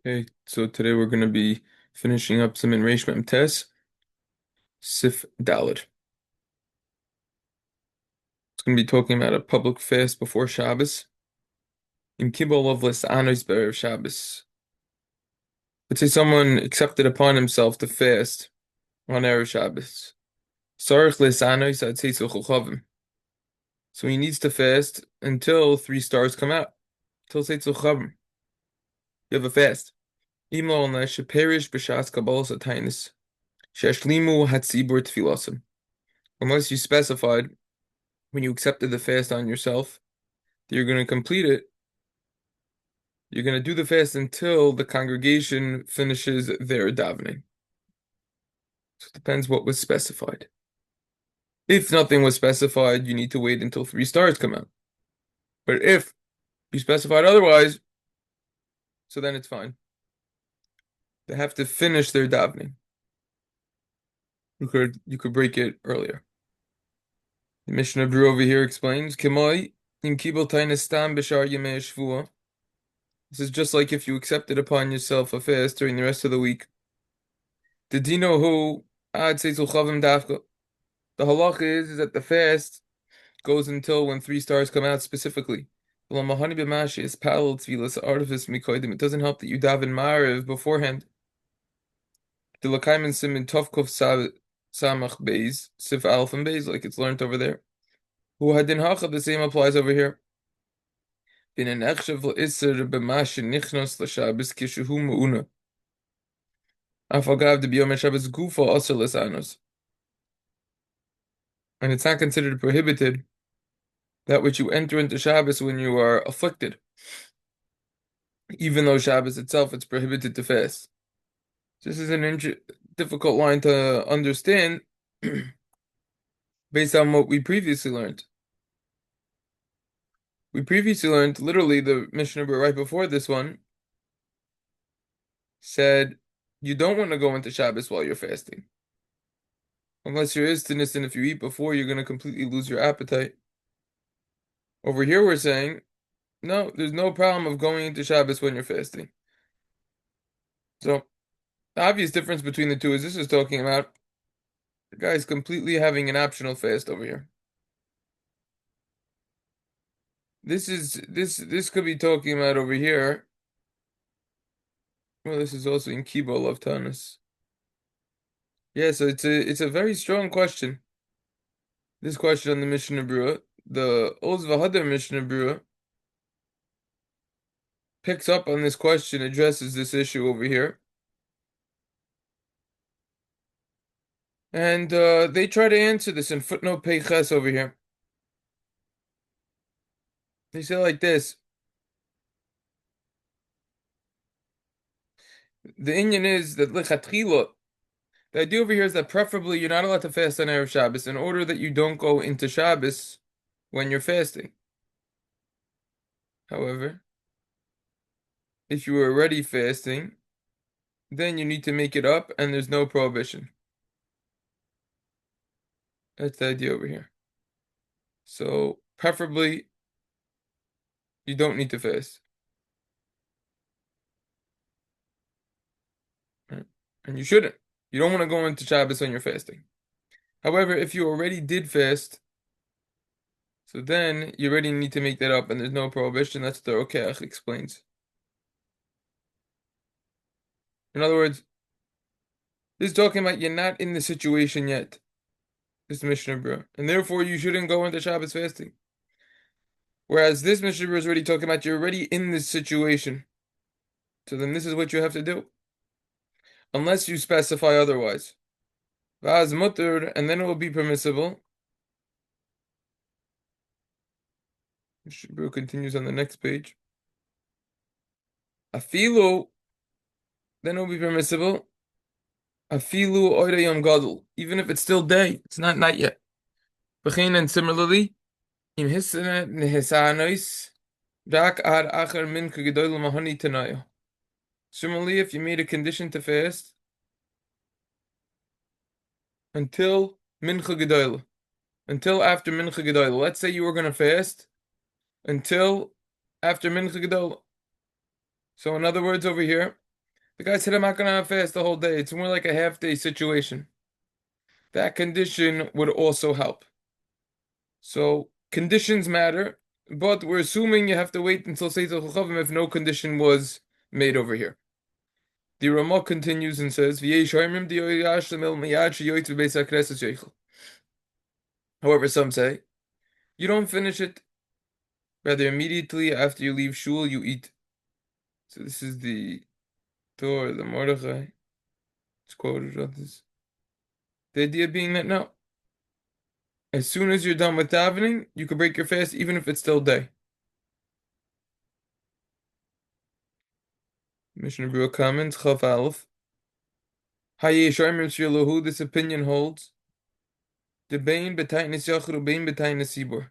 Okay, so today we're going to be finishing up some in Reish Mem Tes, Sif Daled. It's going to be talking about a public fast before Shabbos. In Kibbol of Anos Be'erev Shabbos. Let's say someone accepted upon himself to fast on Erev Shabbos. Sarich Anos Atzeitzul Chavim. So he needs to fast until 3 stars come out. Till Seitzul Chavim. You have a fast. Imo al Sheperish B'Shas Kabbalas Atainis. Sheshlimu Hatzibur Tfilasim. Unless you specified when you accepted the fast on yourself, that you're going to complete it. You're going to do the fast until the congregation finishes their davening. So it depends what was specified. If nothing was specified, you need to wait until 3 stars come out. But if you specified otherwise, so then it's fine. They have to finish their davening. You could break it earlier. The Mishnah Brew over here explains, Kimoi in kibel tainas stam b'shar yemei shvua. This is just like if you accepted upon yourself a fast during the rest of the week. The dino who ad seitzul chavim dafka. The halacha is that the fast goes until when 3 stars come out specifically. It doesn't help that you daven Ma'ariv beforehand. The Lakaiman Simin Tovkov Samach Beis, Sif Alf and Beis, like it's learned over there. Who hadin hacha, the same applies over here. In an echshav l'isser b'mashin nichnos l'shabes kishuhu mu'una. Afagav de biyom Shabbos gufa aser l'sanos. And it's not considered prohibited that which you enter into Shabbos when you are afflicted. Even though Shabbos itself, it's prohibited to fast. This is an difficult line to understand based on what we previously learned. We previously learned, literally, the Mishnah right before this one said you don't want to go into Shabbos while you're fasting. Unless you're istinus, and if you eat before, you're going to completely lose your appetite. Over here, we're saying, no, there's no problem of going into Shabbos when you're fasting. So, the obvious difference between the two is this is talking about the guy's completely having an optional fast over here. This could be talking about over here. Well, this is also in Kibol of Tanis. Yeah, so it's a very strong question. This question on the Mishnah Berurah, the Oz V'Hadar Mishnah Berurah picks up on this question, addresses this issue over here. And they try to answer this in footnote Peiches over here. They say like this. The Inyan is that lechatchila, the idea over here is that preferably you're not allowed to fast on Erev Shabbos in order that you don't go into Shabbos when you're fasting. However, if you were already fasting, then you need to make it up and there's no prohibition. That's the idea over here. So, preferably, you don't need to fast. Right? And you shouldn't. You don't want to go into Shabbos when you're fasting. However, if you already did fast, so then you already need to make that up and there's no prohibition. That's what the Rokeach explains. In other words, this is talking about you're not in the situation yet. This Mishnah Berurah. And therefore you shouldn't go into Shabbos fasting. Whereas this Mishnah Berurah is already talking about you're already in this situation. So then this is what you have to do. Unless you specify otherwise. Vaz mutter, and then it will be permissible. Mishnah Berurah continues on the next page. Afilu, then it will be permissible. Afilu oida yom gadol, even if it's still day, it's not night yet. B'chein, and similarly, im hisana nehisanois rak ad acher min k'gedoyl mahani tanayo. Similarly, if you made a condition to fast until mincha gedoyla, until after mincha gedoyla. Let's say you were going to fast until after mincha gedoyla. So in other words, over here, The guy said, I'm not gonna fast the whole day. It's more like a half-day situation. That condition would also help. So conditions matter, but we're assuming you have to wait until Seitel Chachavim if no condition was made over here. The Ramah continues and says, however, some say, you don't finish it. Rather, immediately after you leave shul, you eat. So this is the Torah, the Mordechai. It's quoted on this. The idea being that no, as soon as you're done with davening, you can break your fast even if it's still day. Mishnah Berurah comments, Chaf Aleph. This opinion holds the bein b'tainis yachid u bein b'tainis sibur,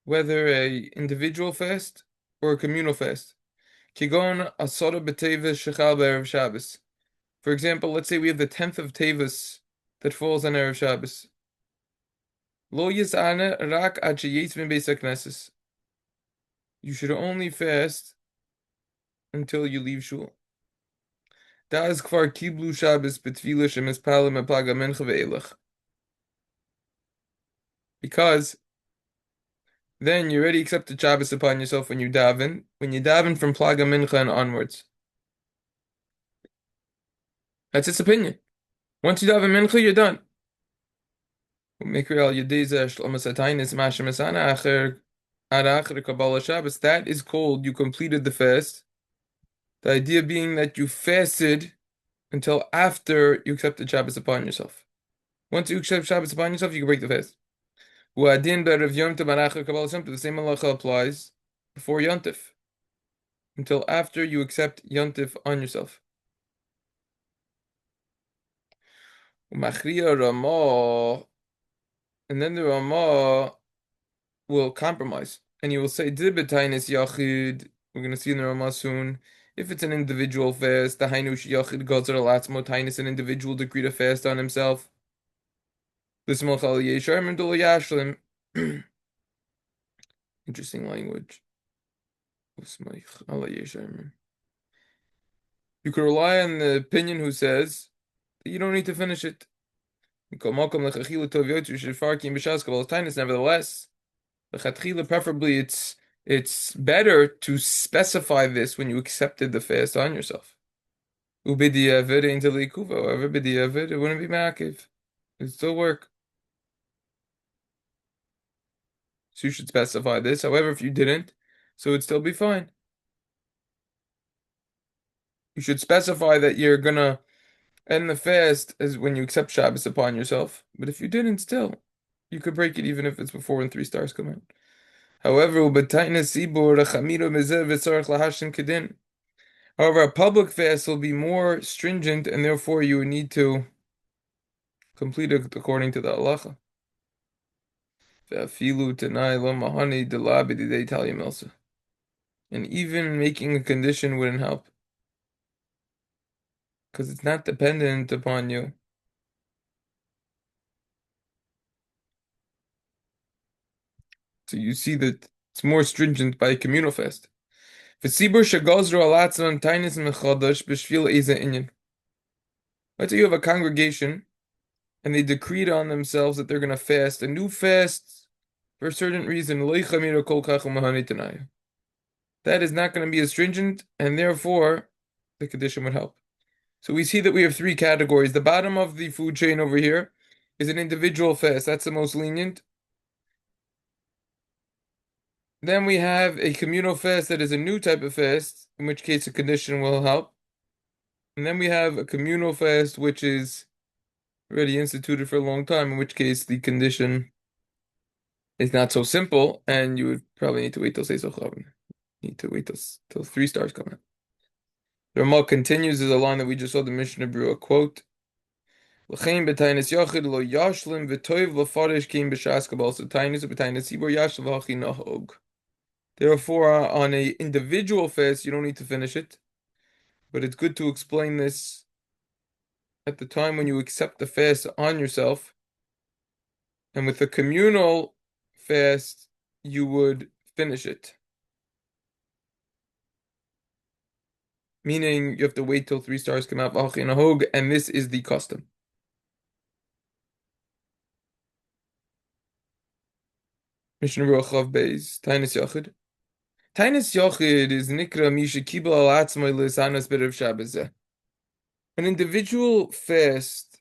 whether a individual fast or a communal fast. Kigon asara b'tevis shechal b'erev Shabbos. For example, let's say we have the 10th of Tevis that falls on Erev Shabbos. Lo yis'ana rak ad sheyetz min beis hakneses. You should only fast until you leave shul. Das kvar kiblu Shabbos b'tefila shemispalim eplaga mincha ve'elach. Because then you already accepted Shabbos upon yourself when you daven from plaga mincha and onwards. That's its opinion. Once you daven mincha, you're done. That is called you completed the fast. The idea being that you fasted until after you accepted Shabbos upon yourself. Once you accept Shabbos upon yourself, you can break the fast. The same halacha applies before Yontif, until after you accept Yontif on yourself. And then the Ramah will compromise, and he will say, "Dibetainis yachid." We're going to see in the Ramah soon. If it's an individual fast, the Hainush yachid gozer alatzmo tainis, an individual decree to fast on himself. Interesting language. You could rely on the opinion who says that you don't need to finish it. Nevertheless, preferably it's better to specify this when you accepted the fast on yourself. However, b'diavad, it wouldn't be ma'akiv. It'd still work. So you should specify this. However, if you didn't, so it'd still be fine. You should specify that you're gonna end the fast as when you accept Shabbos upon yourself. But if you didn't, still, you could break it even if it's before when 3 stars come out. However, a public fast will be more stringent, and therefore you would need to complete it according to the halacha. And even making a condition wouldn't help, because it's not dependent upon you. So you see that it's more stringent by a communal fast. Let's say you have a congregation and they decreed on themselves that they're going to fast a new fast for a certain reason. That is not going to be as stringent, and therefore the condition would help. So we see that we have 3 categories. The bottom of the food chain over here is an individual fast. That's the most lenient. Then we have a communal fast that is a new type of fast, in which case a condition will help. And then we have a communal fast, which is already instituted for a long time, in which case the condition is not so simple, and you would probably need to wait till Seisel Chavim. Need to wait till 3 stars come out. The Ramah continues is a line that we just saw the Mishnah Berurah quote. L'chein b'tainis yachid lo yashlim v'toiv l'farish kim b'shas kabal so tainis b'tainis sibor yashlim v'hachi nahog. Therefore, on a individual fast, you don't need to finish it, but it's good to explain this at the time when you accept the fast on yourself. And with a communal fast, you would finish it. meaning you have to wait till 3 stars come out, and this is the custom. Mishnah Berurah Chav Beis, Tainis Yachid. Tainis Yachid is Nikra Misha Kibel Al Atzmai Lisanas B'Erev Shabbos. An individual fast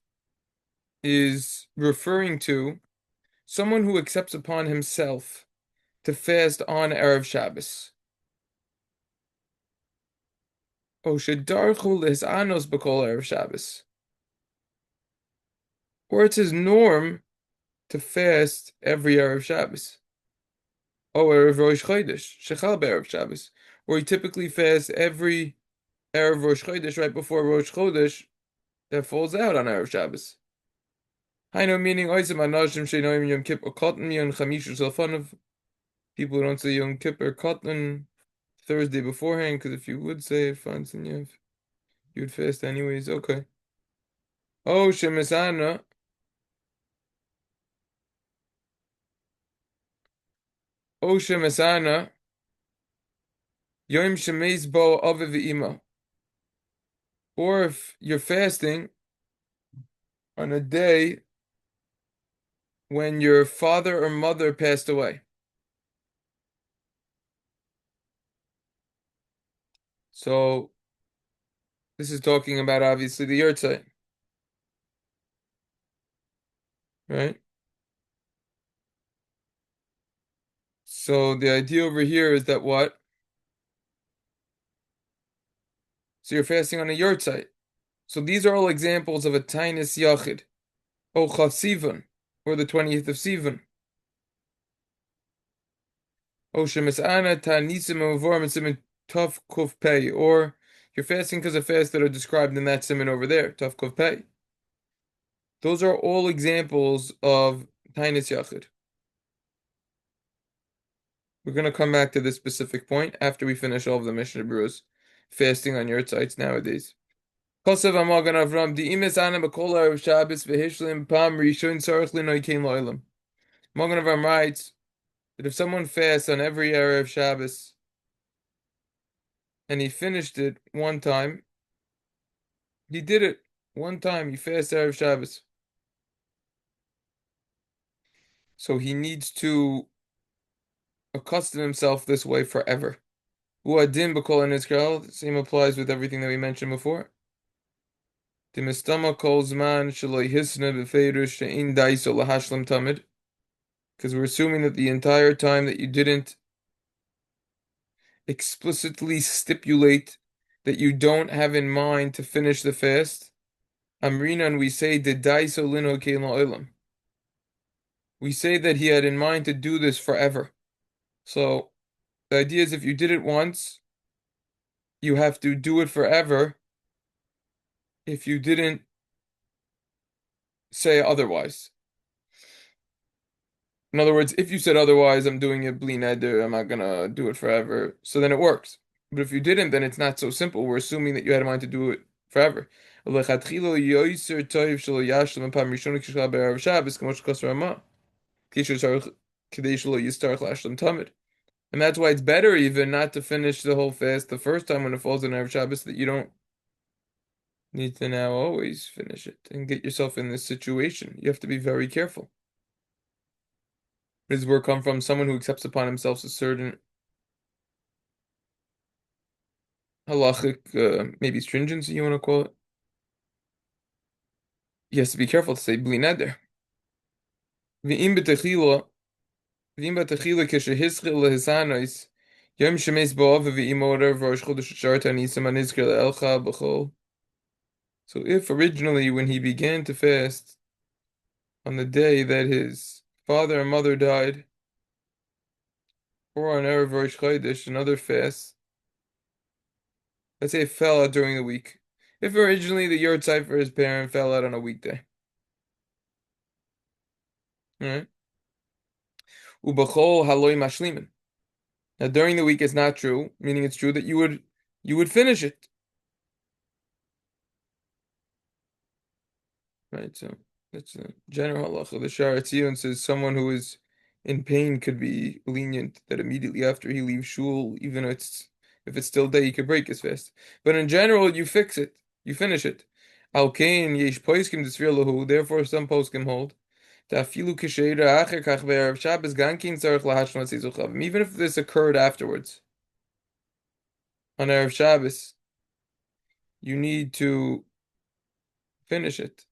is referring to someone who accepts upon himself to fast on Erev Shabbos. O shedarchu lisanos b'kol Erev Shabbos. Or it's his norm to fast every Erev Shabbos. O Erev Rosh Chodesh, shechal b'Erev Shabbos. Or he typically fasts every Erev Rosh Chodesh right before Rosh Chodesh that falls out on Erev Shabbos. Hainu meaning oisem anashim sheinoim Yom Kippur cotton yon chamishu selfanav. People who don't say Yom Kippur cotton Thursday beforehand, because if you would say it, fine, then you would fast anyways. Okay. Oh, shemisana. Oh, shemisana. Yom shemeis bo aviv v'ima. Or if you're fasting on a day when your father or mother passed away. So this is talking about obviously the yurtzeit, right? So the idea over here is that what? So you're fasting on a yurtzeit. So these are all examples of a tainis yachid, o chav Sivan, or the 20th of Sivan. O shemisana tanisim uvorim siman tuf kuf pei, or you're fasting because of fasts that are described in that siman over there, tuf kuf pei. Those are all examples of tainis yachid. We're going to come back to this specific point after we finish all of the Mishnah Berurah's fasting on yurtzites nowadays. Kosev Amagan Avram di imes ana b'kol ha'erev Shabbos v'hishlim pam rishon tzarich linoi kein lo'olam. Magen Avram writes that if someone fasts on every Erev Shabbos and he finished it one time, he did it one time, he fasted Erev Shabbos. So he needs to accustom himself this way forever. U'adin b'kol ha'nizkar, the same applies with everything that we mentioned before. Dimistama kol zman shaloi hisna b'feirush she'in daiso lahashlam tamid. Because we're assuming that the entire time that you didn't explicitly stipulate that you don't have in mind to finish the fast, Amrinan, we say dedaiso linho kein la'olam. We say that he had in mind to do this forever. So the idea is if you did it once, you have to do it forever if you didn't say otherwise. In other words, if you said otherwise, I'm doing it bli neder, I'm not gonna do it forever, so then it works. But if you didn't, then it's not so simple. We're assuming that you had in mind to do it forever. And that's why it's better even not to finish the whole fast the first time when it falls on Erev Shabbos, that you don't need to now always finish it and get yourself in this situation. You have to be very careful. Where does word come from? Someone who accepts upon himself a certain halachic, maybe stringency, you want to call it. He has to be careful to say bli neder. V'im b'techila keshehischil lehisanos yom shemes bo'av v'im orev rosh chodesh sharta nisam anizker le'elcha b'chol. So if originally when he began to fast on the day that his father and mother died, or on Erev Rosh Chodesh, another fast, let's say it fell out during the week. If originally the yurtzeit for his parent fell out on a weekday. Alright. Ubachol haloi mashlimin. Now during the week it's not true, meaning it's true that you would finish it. Right, so that's a general halacha. The Sha'ar Tzion says someone who is in pain could be lenient that immediately after he leaves shul, even though it's If it's still day, he could break his fast. But in general, you fix it. You finish it. Al kain yesh poskim d'sfir lahu. Therefore, some poskim hold. Ta'afilu kisheira acher kach be'erev Shabbos gankin tzarich lahashmat zizuchavim. Even if this occurred afterwards, on Erev Shabbos, you need to finish it.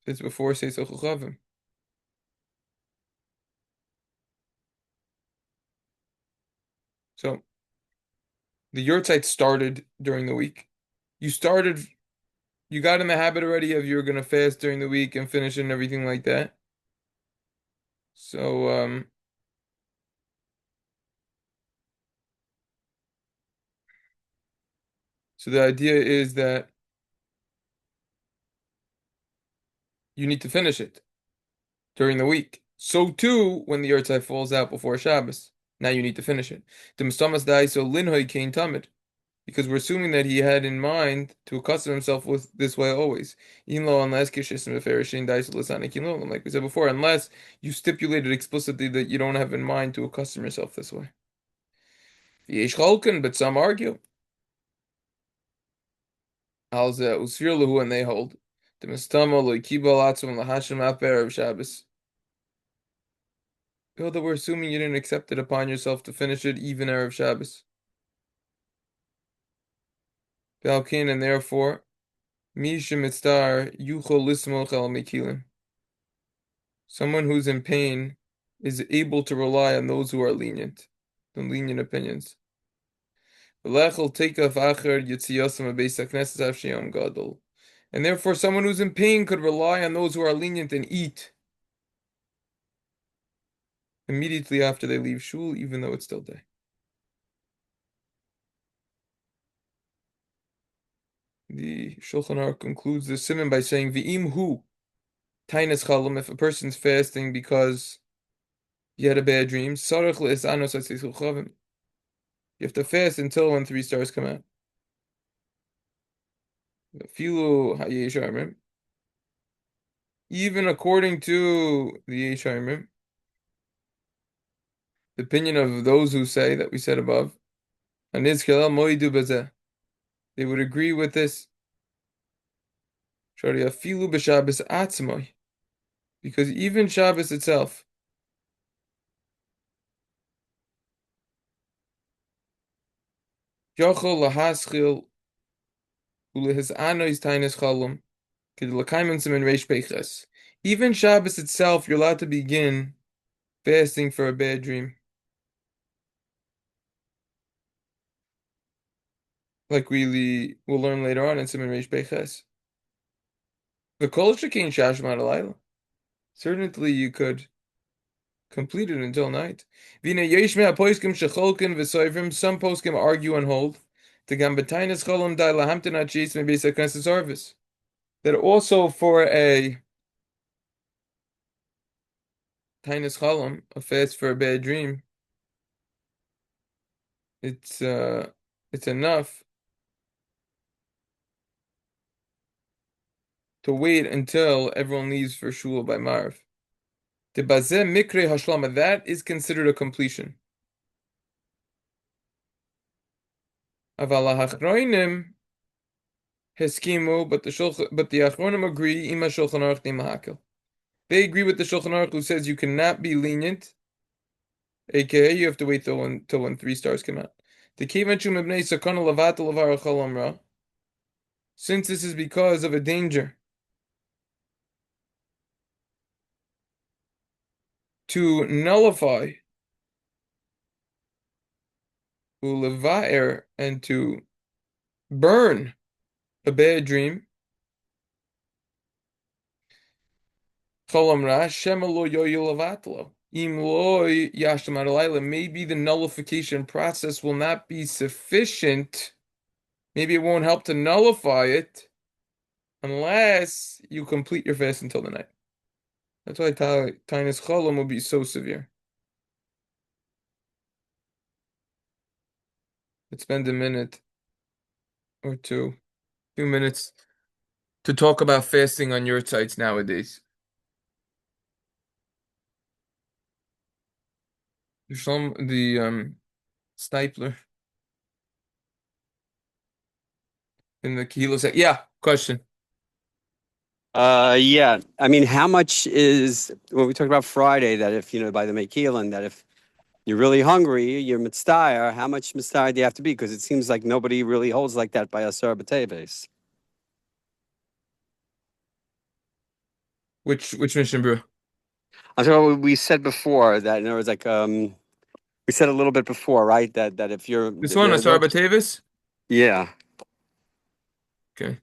If it's before Seis Chavim. So the yurtzeit started during the week. You got in the habit already of you're gonna fast during the week and finish it and everything like that. So the idea is that you need to finish it during the week. So too, when the yurtzeit falls out before Shabbos, now you need to finish it. The mustamas dai so linhoy kain tamid. Because we're assuming that he had in mind to accustom himself with this way always. Unless like we said before, unless you stipulated explicitly that you don't have in mind to accustom yourself this way. But some argue. And they hold. That we're assuming you didn't accept it upon yourself to finish it even Erev Shabbos. And therefore, someone who's in pain is able to rely on those who are lenient, the lenient opinions. And therefore, someone who's in pain could rely on those who are lenient and eat immediately after they leave shul, even though it's still day. The Shulchan Aruch concludes the simon by saying, "V'im hu tainas chalam." If a person's fasting because he had a bad dream, sarach le'esanos atzeisul chavim. You have to fast until when 3 stars come out. Filu hayesh amrim. Even according to the Yesh Amrim, the opinion of those who say that we said above, they would agree with this. Because even Shabbos itself, even Shabbos itself, you're allowed to begin fasting for a bad dream. Like we'll learn later on in Siman Reish Beiches. The Kol Shekin Shashmat Alayla. Certainly you could complete it until night. Some poskim argue and hold that also for a tainis cholam, a fast for a bad dream, it's enough to wait until everyone leaves for shul by Marv. That is considered a completion. Aval heskimu, but the Achronim agree. Ima Shulchan Aruch mahakil. They agree with the Shulchan Aruch who says you cannot be lenient, aka you have to wait till when 3 stars come out. Since this is because of a danger to nullify, ulevaer, and to burn a bad dream. Maybe the nullification process will not be sufficient. Maybe it won't help to nullify it unless you complete your fast until the night. That's why Tainis Cholam will be so severe. Let's spend a minute or two minutes to talk about fasting on your sites nowadays. The Stipler in the kilo set. Yeah, question. Yeah. I mean, how much is when we talked about Friday that if by the Mekilan that if you're really hungry, you're mitzvah. How much mitzvah do you have to be? Because it seems like nobody really holds like that by Asar B'Teves. Which mission, bro? I'm talking about what we said before that in other words, like we said a little bit before, right? That if you're This one, Asar Batavis? yeah. Okay.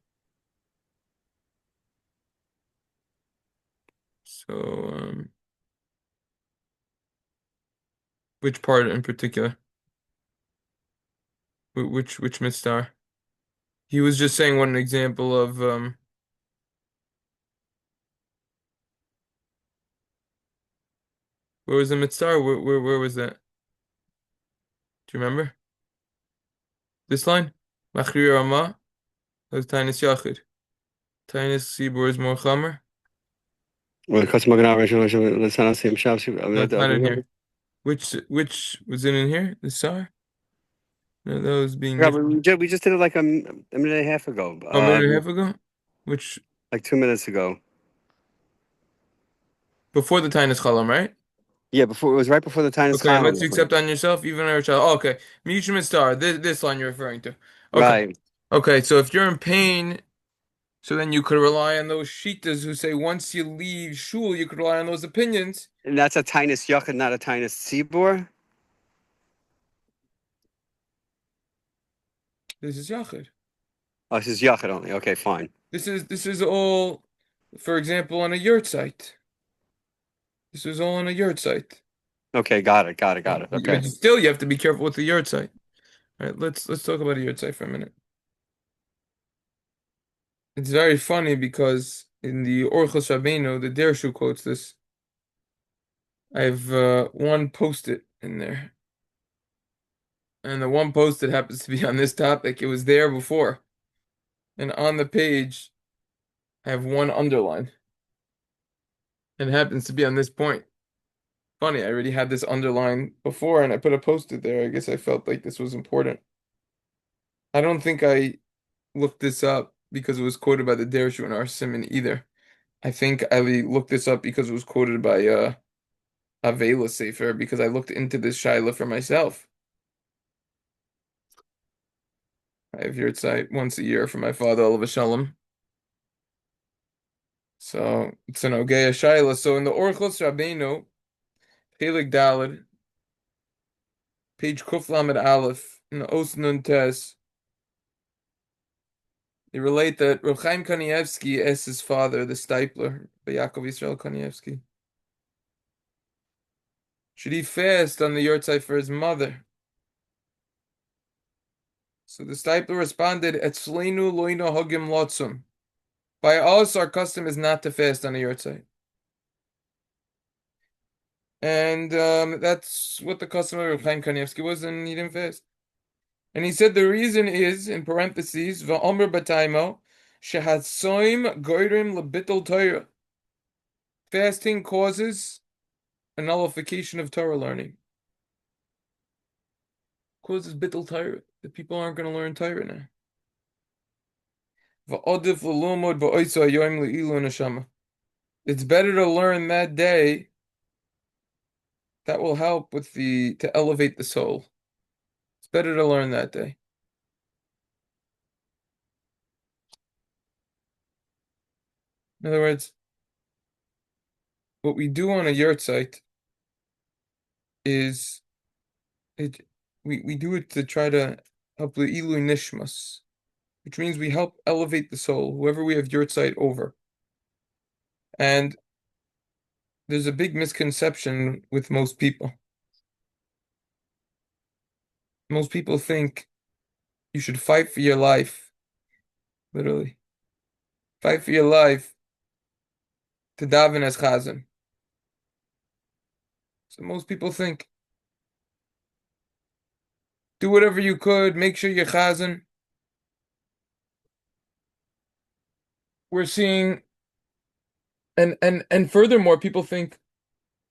So, which part in particular? Which midstar? He was just saying one example of where was the midstar? Where was that? Do you remember? This line? Machri Rama. That was Tainus Yachid. Tainus Sibur is more Chamer. Well, let's not see him Shabbos. No, it's not in here. Which was it in here? The Sar? No, that was being Yeah, nifty. we just did it like a minute and a half ago. Oh, a minute and a half ago? Which Like 2 minutes ago. before the Tainus Chalam, right? Yeah, before it was right before the Tinus Okay, unless Chalaman, you I think. accept on yourself, even our child. Oh, okay. Mishum Star. This line you're referring to. Okay. Right. Okay, so if you're in pain, so then you could rely on those shitas who say once you leave shul, you could rely on those opinions. And that's a Tinus Yachid, not a Tinus Tzibor. This is Yachid. Oh, this is Yachid only. Okay, fine. This is all, for example, on a yurt site. This is all on a yurt site. Okay, got it, got it, got it. But Okay. still, you have to be careful with the yurt site. All right, let's talk about a yurt site for a minute. It's very funny because in the Orchos Rabbeinu, the Dershu quotes this. I have one post-it in there. And the one post-it happens to be on this topic. It was there before. And on the page, I have one underline. And it happens to be on this point. Funny, I already had this underline before and I put a post-it there. I guess I felt like this was important. I don't think I looked this up because it was quoted by the Dershu and our Simon either. I think I looked this up because it was quoted by Avela Sefer because I looked into this Shaila for myself. I have yurt site once a year for my father, Olav Shalom. So it's an Ogeya Shaila. So in the Orchos Rabbeinu, Peleg Daled, page Kuf Lamed Aleph, in the Os Nun Tes, they relate that Reb Chaim Kanievsky asked his father, the Stipler, by Yaakov Yisrael Kanievsky, should he fast on the yurtzeit for his mother? So the Stipler responded, Etzleinu loino hogim lotzum. By us, our custom is not to fast on the yurtzeit. And that's what the custom of Reb Chaim Kanievsky was, and he didn't fast. And he said the reason is, in parentheses, Va'omer b'taimo, shehatsoim goyrim lebittel Torah. Fasting causes a nullification of Torah learning. Causes bittul Torah. The people aren't going to learn Torah now. Va'odif l'lumod va'oitzo hayoim le'ilu neshama. It's better to learn that day. That will help with to elevate the soul. It's better to learn that day. In other words, what we do on a yurt site is it we do it to try to help the Ilu Nishmas, which means we help elevate the soul, whoever we have yurt site over. And there's a big misconception with most people. Most people think you should fight for your life, literally. Fight for your life to daven as chazan. So most people think do whatever you could, make sure you're chazan. We're seeing and furthermore, people think,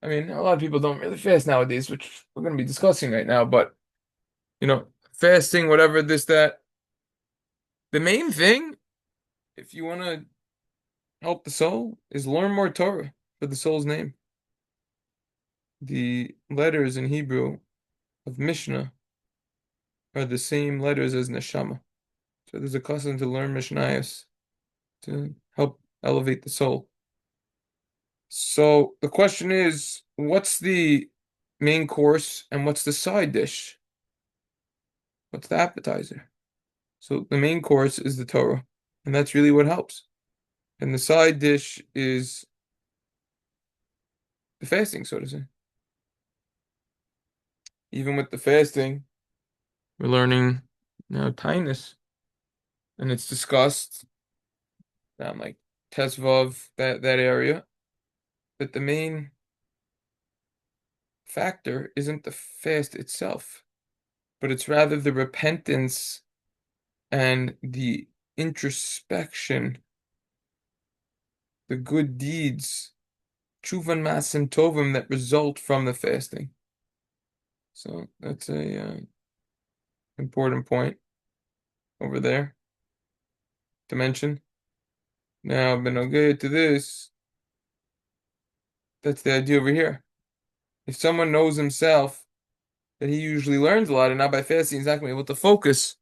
I mean, a lot of people don't really fast nowadays, which we're going to be discussing right now, but fasting, whatever, this, that. The main thing, if you want to help the soul, is learn more Torah for the soul's name. The letters in Hebrew of Mishnah are the same letters as neshama. So there's a custom to learn Mishnayos to help elevate the soul. So the question is, what's the main course and what's the side dish? What's the appetizer? So the main course is the Torah, and that's really what helps. And the side dish is the fasting, so to say. Even with the fasting, we're learning now kindness, and it's discussed down like Tesvav, that area, that the main factor isn't the fast itself, but it's rather the repentance and the introspection, the good deeds, tshuvan masim tovim that result from the fasting. So that's a important point over there to mention. Now, benogay to this, that's the idea over here. If someone knows himself that he usually learns a lot, and now by fasting he's not going to be able to focus,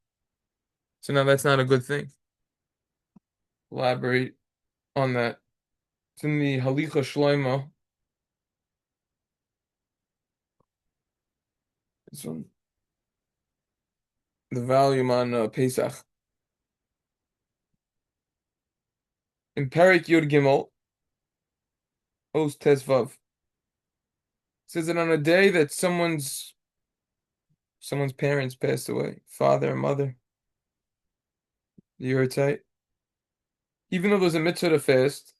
so now that's not a good thing. Elaborate on that. It's in the Halicha Shloimo. This one, the volume on Pesach. In Perek Yud Gimel, Os Tesvav, it says that on a day that someone's parents passed away, father and mother, the Yurtzeit, even though there's a mitzvah to fast,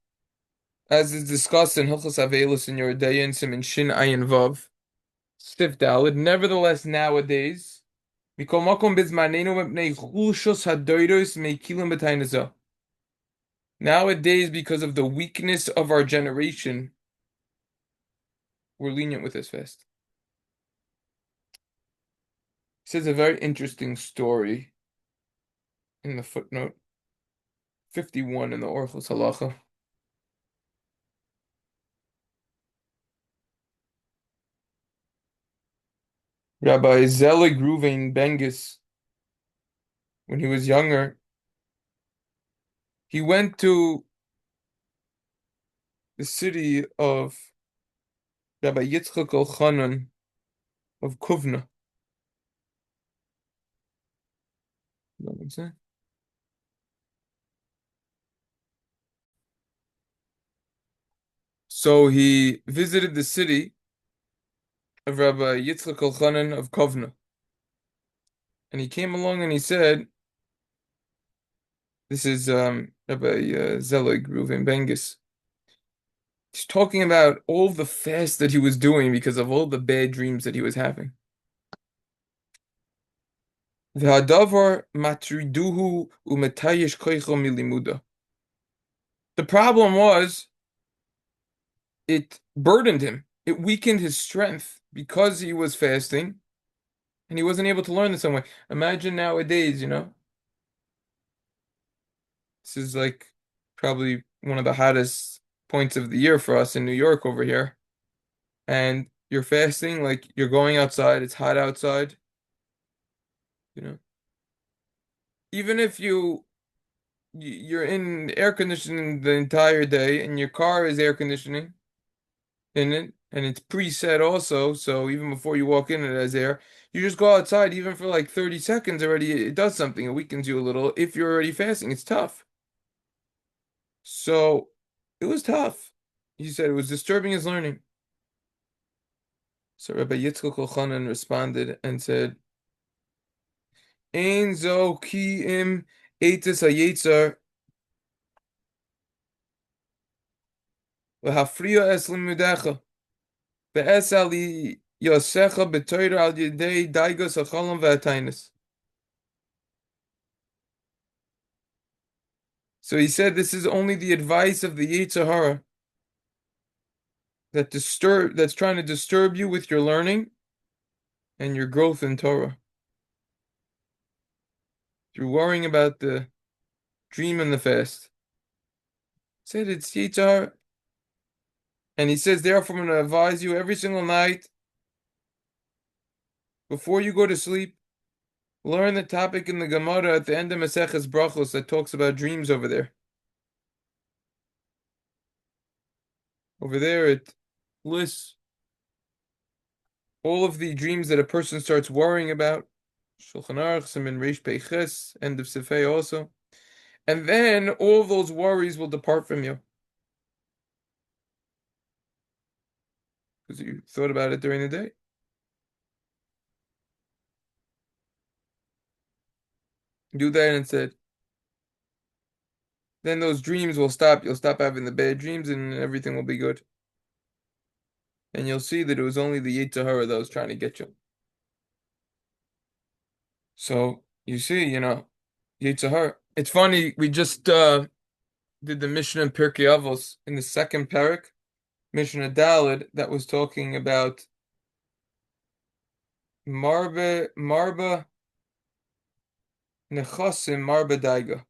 as is discussed in Hilchos Avelos in Yoreh and Simin Shin Ayin Vav, Sif Dalid, nevertheless nowadays, Mikol Makom Bizmanenu Mepnei Chulshos Hadoiros Meikilim B'Tainazah. Nowadays, because of the weakness of our generation, we're lenient with this fast. He says a very interesting story in the footnote 51 in the Orchos Halacha. Rabbi Zelig Ruvain Bengis, when he was younger, he went to the city of Rabbi Yitzchak Elchanan of Kovna. You know what I'm saying? So he visited the city of Rabbi Yitzchak Elchanan of Kovna. And he came along and he said, this is Rabbi Zelig Reuven Bengis. He's talking about all the fast that he was doing because of all the bad dreams that he was having. V'hadavar matriduhu umetayish koicho milimuda. The problem was, it burdened him. It weakened his strength because he was fasting and he wasn't able to learn the same way. Imagine nowadays, this is like probably one of the hottest points of the year for us in New York over here. And you're fasting, like you're going outside, it's hot outside, you know. Even if you're in air conditioning the entire day and your car is air conditioning in it and it's preset also, so even before you walk in it has air, you just go outside even for like 30 seconds already, it does something, it weakens you a little. If you're already fasting, it's tough. So it was tough. He said it was disturbing his learning. So Rabbi Yitzchak Elchanan responded and said, Ein zo ki im eitis hayetzar v'hafriya es limudecha ve'es ali yosecha b'toira al yedei daigos hacholam ve'atainis. So he said this is only the advice of the Yetzer Hara that's trying to disturb you with your learning and your growth in Torah. You're worrying about the dream in the fast. Said it's Yitzhar. And he says, therefore, I'm going to advise you every single night before you go to sleep, learn the topic in the Gemara at the end of Maseches Brachos that talks about dreams over there. Over there, it lists all of the dreams that a person starts worrying about. Shulchan Aruch, Siman Reish Peiches, end of Sifei also. And then all those worries will depart from you. Because you thought about it during the day. Do that instead. Then those dreams will stop. You'll stop having the bad dreams and everything will be good. And you'll see that it was only the Yetzer Hara that was trying to get you. So you see, Yetzer Hara. It's funny, we just did the Mishnah in Pirkei Avos in the second parak, Mishnah Daled, that was talking about Marba Nechasim Marba Daiga.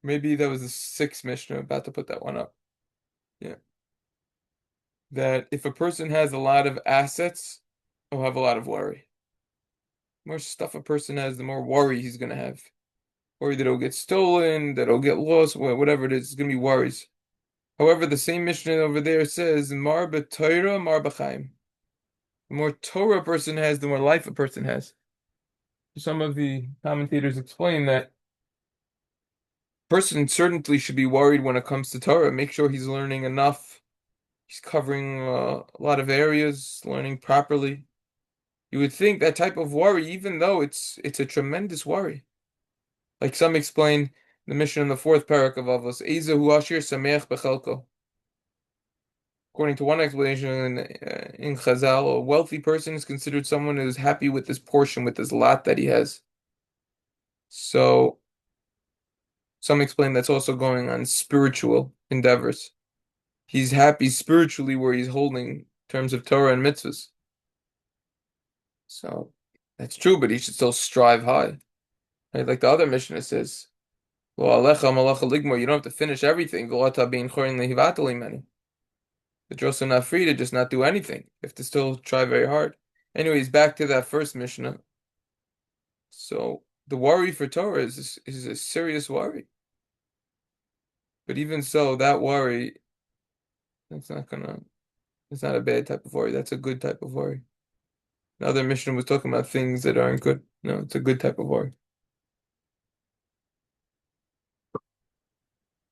Maybe that was the sixth Mishnah. About to put that one up. Yeah. That if a person has a lot of assets, he'll have a lot of worry. The more stuff a person has, the more worry he's going to have. Worry that it'll get stolen, that it'll get lost, whatever it is, it's going to be worries. However, the same Mishnah over there says, Marba Torah, Marba Chaim. The more Torah a person has, the more life a person has. Some of the commentators explain that person certainly should be worried when it comes to Torah. Make sure he's learning enough. He's covering a lot of areas, learning properly. You would think that type of worry, even though it's a tremendous worry. Like some explain the mission in the fourth parak of Avos, Ezehu Ashir Sameach Bechelko. According to one explanation in Chazal, a wealthy person is considered someone who is happy with his portion, with his lot that he has. So some explain that's also going on spiritual endeavors. He's happy spiritually where he's holding in terms of Torah and mitzvahs. So that's true, but he should still strive high. Right? Like the other Mishnah says, well, alecha malacha ligmor, you don't have to finish everything. But you're also not free to just not do anything. You have to still try very hard. Anyways, back to that first Mishnah. So the worry for Torah is a serious worry. But even so, that worry, that's not gonna, it's not a bad type of worry. That's a good type of worry. Another Mishnah was talking about things that aren't good. No, it's a good type of worry.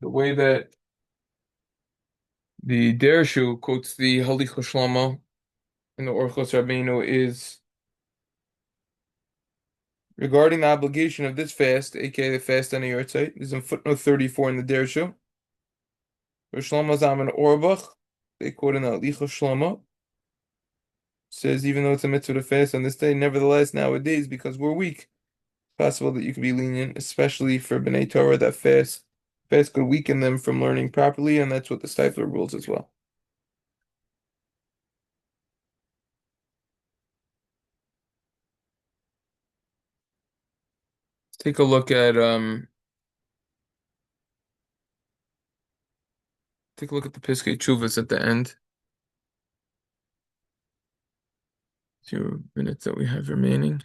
The way that the Dershu quotes the Halichos Shlomo in the Orchos Rabbeinu is regarding the obligation of this fast, aka the fast on the Yortzeit, is in footnote 34 in the Dershu. Shlomo Zalman Auerbach, they quote in the Halichos Shlomo, says even though it's a mitzvah to fast on this day, nevertheless nowadays because we're weak, it's possible that you could be lenient, especially for B'nai Torah that fast. Fast could weaken them from learning properly, and that's what the Stifler rules as well. Take a look at the Piskei Chuvas at the end. 2 minutes that we have remaining.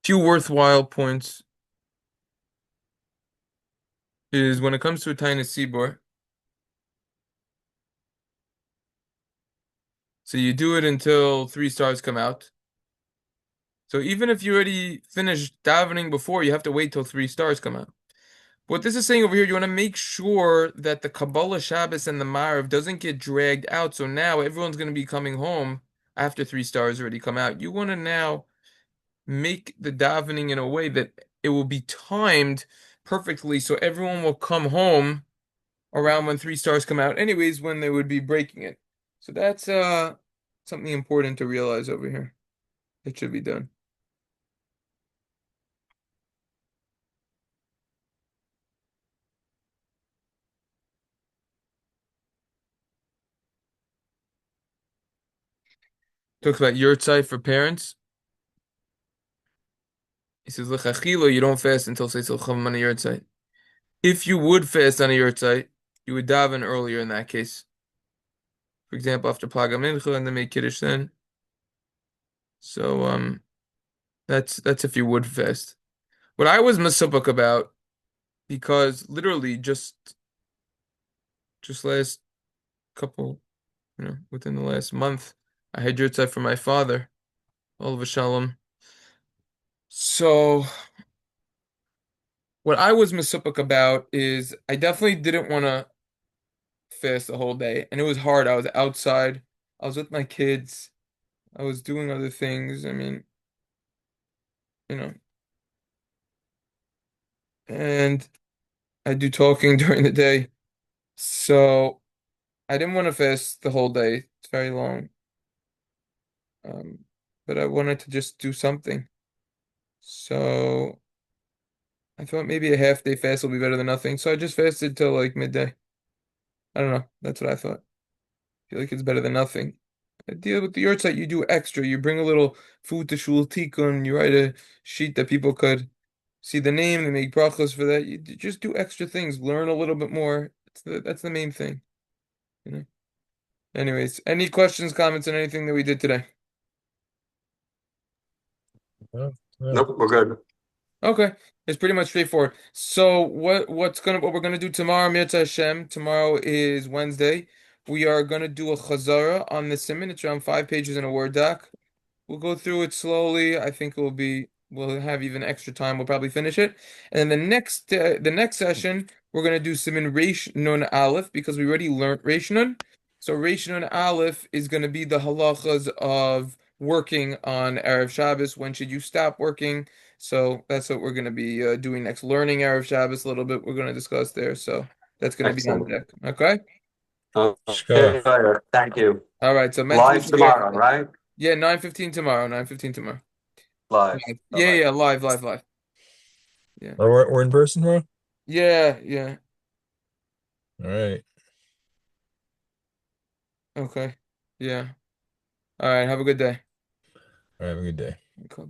Few worthwhile points is when it comes to a Tainus Sibor. So you do it until 3 stars come out. So even if you already finished davening before, you have to wait till 3 stars come out. What this is saying over here, you want to make sure that the Kabbalah Shabbos and the Marav doesn't get dragged out. So now everyone's going to be coming home after 3 stars already come out. You want to now make the davening in a way that it will be timed perfectly so everyone will come home around when 3 stars come out, anyways, when they would be breaking it. So that's something important to realize over here. It should be done. Talks about yurtzeit for parents. He says, "L'chachilo, you don't fast until Seisel Chavam on a yurtzeit. If you would fast on a yurtzeit, you would daven earlier in that case. For example, after Plaga Mincha and then make Kiddush then. So, that's if you would fast. What I was masupuk about, because literally just last couple, within the last month, I had yurtzeit for my father, Olav Shalom. So, what I was masupuk about is I definitely didn't want to fast the whole day, and it was hard. I was outside. I was with my kids. I was doing other things. I mean, you know, and I do talking during the day. So I didn't want to fast the whole day. It's very long. Um, but I wanted to just do something. So I thought maybe a half day fast will be better than nothing. So I just fasted till like midday. I don't know. That's what I thought. I feel like it's better than nothing. I deal with the yurtzeit, you do extra. You bring a little food to shul tikkun. You write a sheet that people could see the name. They make brachos for that. Just do extra things. Learn a little bit more. That's the main thing. You know. Anyways, any questions, comments on anything that we did today? Yeah, yeah. Nope, we're good. Okay, it's pretty much straightforward. So what we're gonna do tomorrow, Mirza Hashem. Tomorrow is Wednesday. We are gonna do a chazara on the siman. It's around 5 pages in a Word doc. We'll go through it slowly. I think we'll have even extra time. We'll probably finish it. And then the next session, we're gonna do Siman Reish Nun Aleph because we already learned Reish Nun. So Reish Nun Aleph is gonna be the halachas of working on Erev Shabbos. When should you stop working? So that's what we're gonna be doing next. Learning Erev Shabbos a little bit. We're gonna discuss there. So that's gonna be on Excellent. deck. Okay. Shkar. Okay, thank you. All right. So mentally Live prepare for tomorrow, that. right? Yeah, 9:15 tomorrow. 9:15 tomorrow. Live. Live. Yeah, Bye-bye. yeah, live, live, live. Yeah. Oh, we're in person tomorrow? Yeah, yeah. All right. Okay. Yeah. All right. Have a good day. All right. Have a good day. Okay.